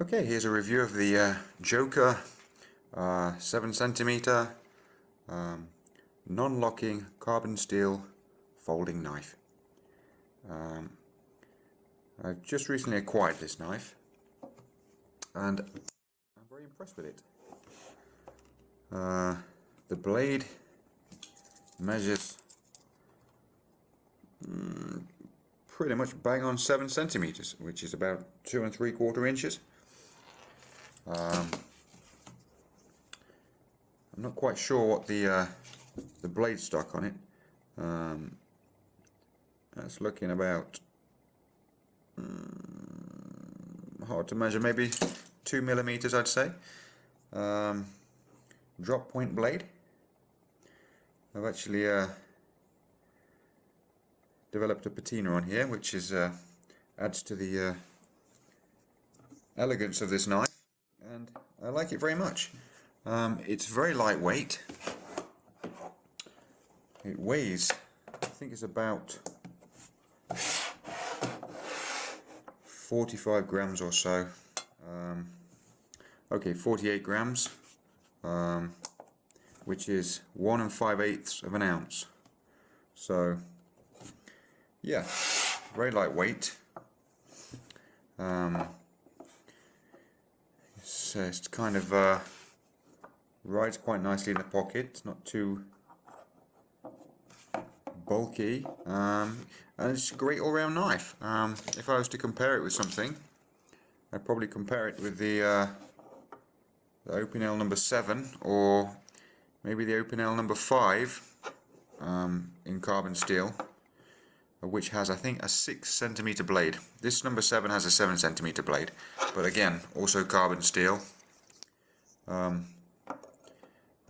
Okay, here's a review of the Joker 7cm non-locking carbon steel folding knife. I've just recently acquired this knife and I'm very impressed with it. The blade measures pretty much bang on 7 centimeters, which is about 2 3/4 inches. I'm not quite sure what the blade stock on it. That's looking about hard to measure, maybe 2 millimeters, I'd say. Drop point blade. I've actually developed a patina on here, which is adds to the elegance of this knife, and I like it very much. It's very lightweight. It weighs, I think it's about 45 grams or so. Okay, 48 grams, which is 1 5/8 of an ounce. So, yeah, very lightweight. It's kind of rides quite nicely in the pocket. It's not too bulky, and it's a great all-round knife. If I was to compare it with something, I'd probably compare it with the Opinel number 7, or maybe the Opinel number 5 in carbon steel, which has, I think, a 6 centimeter blade. This number 7 has a 7 centimeter blade, but again, also carbon steel.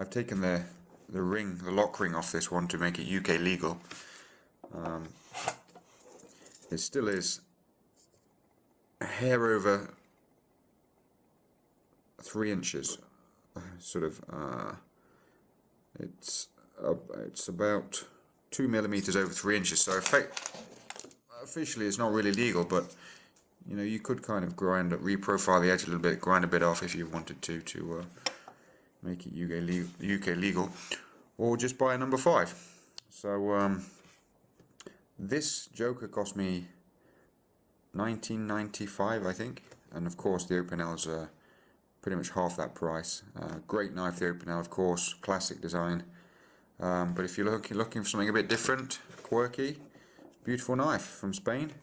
I've taken the lock ring off this one to make it UK legal. It still is a hair over 3 inches, sort of. It's about 2 millimeters over 3 inches. So officially, it's not really legal, but you know, you could kind of reprofile the edge a little bit, grind a bit off if you wanted to make it UK legal, or just buy a number 5. So this Joker cost me $19.95, I think, and of course the Opinel's pretty much half that price. Great knife, the Opinel, of course, classic design. But if you're looking for something a bit different, quirky, beautiful knife from Spain.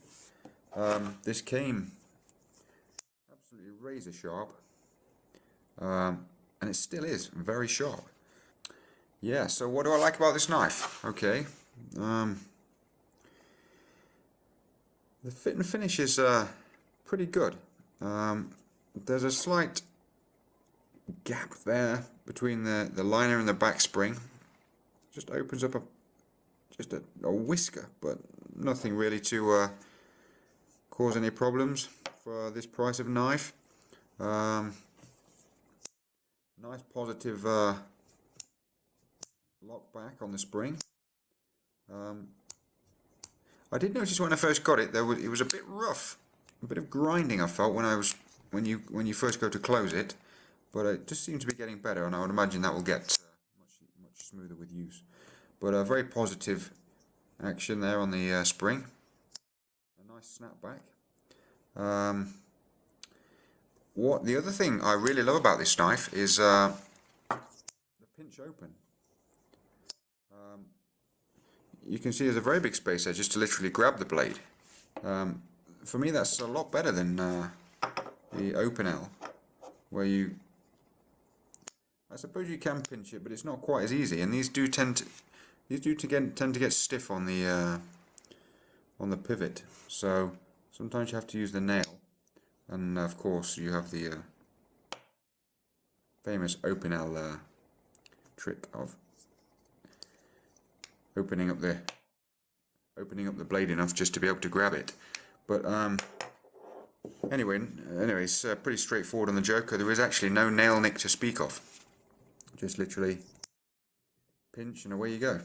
This came absolutely razor sharp, and it still is very sharp. Yeah, so what do I like about this knife? Okay, the fit and finish is pretty good. There's a slight gap there between the liner and the back spring. Just opens up just a whisker, but nothing really to cause any problems for this price of knife. Nice positive lock back on the spring. I did notice when I first got it, it was a bit rough, a bit of grinding I felt when you first go to close it, but it just seems to be getting better, and I would imagine that will get much smoother with use. But a very positive action there on the spring. A nice snap back. The other thing I really love about this knife is the pinch open. You can see there's a very big space there just to literally grab the blade. For me, that's a lot better than the Opinel, where I suppose you can pinch it, but it's not quite as easy. And these do tend to get stiff on the pivot. So sometimes you have to use the nail, and of course you have the famous Opinel trick of opening up the blade enough just to be able to grab it. But anyways, pretty straightforward on the Joker. There is actually no nail nick to speak of. Just literally pinch and away you go.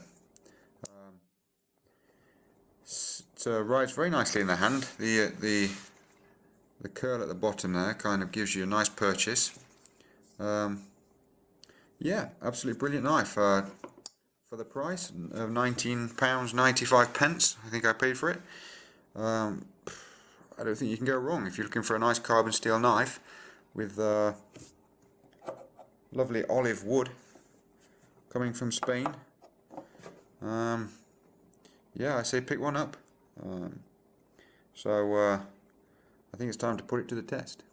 It rides very nicely in the hand. The the curl at the bottom there kind of gives you a nice purchase. Yeah, absolutely brilliant knife for the price of £19.95. I think I paid for it. I don't think you can go wrong if you're looking for a nice carbon steel knife with lovely olive wood coming from Spain. Yeah, I say pick one up. So I think it's time to put it to the test.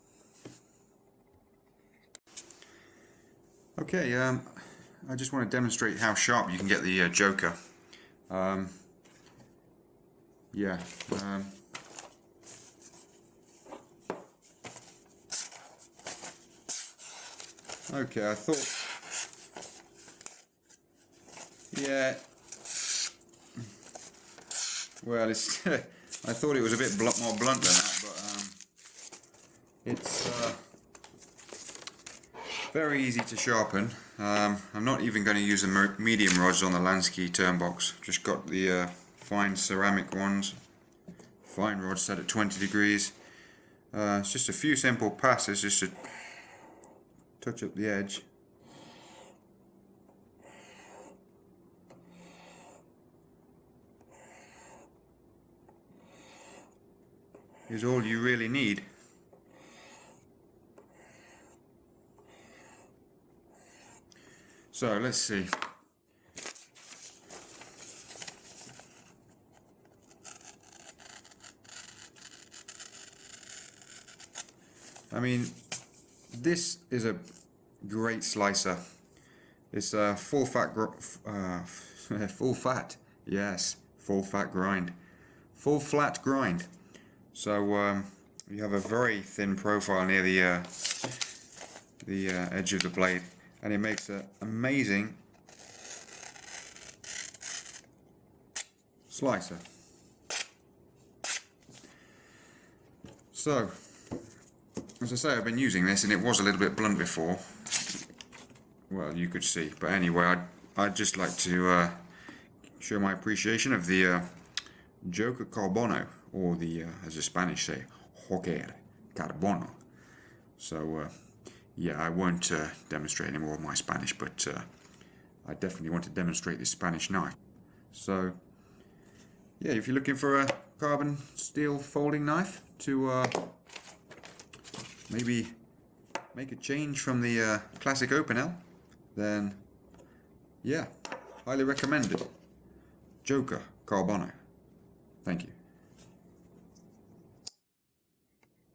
Okay, I just want to demonstrate how sharp you can get the Joker. Yeah. Okay, I thought. Yeah. Well, it's. I thought it was a bit more blunt than that, but it's very easy to sharpen. I'm not even going to use the medium rods on the Lansky turnbox. Just got the fine ceramic ones. Fine rod set at 20 degrees. It's just a few simple passes just to touch up the edge. Is all you really need. So let's see. I mean, this is a great slicer. It's a full fat yes, full fat grind, full flat grind. So you have a very thin profile near the edge of the blade, and it makes an amazing slicer. So, as I say, I've been using this, and it was a little bit blunt before. Well, you could see, but anyway, I'd just like to show my appreciation of the Joker Carbono, or the, as the Spanish say, Joker Carbono. So, yeah, I won't demonstrate any more of my Spanish, but I definitely want to demonstrate this Spanish knife. So, yeah, if you're looking for a carbon steel folding knife to maybe make a change from the classic Opinel, then yeah, highly recommended. Joker Carbono. Thank you.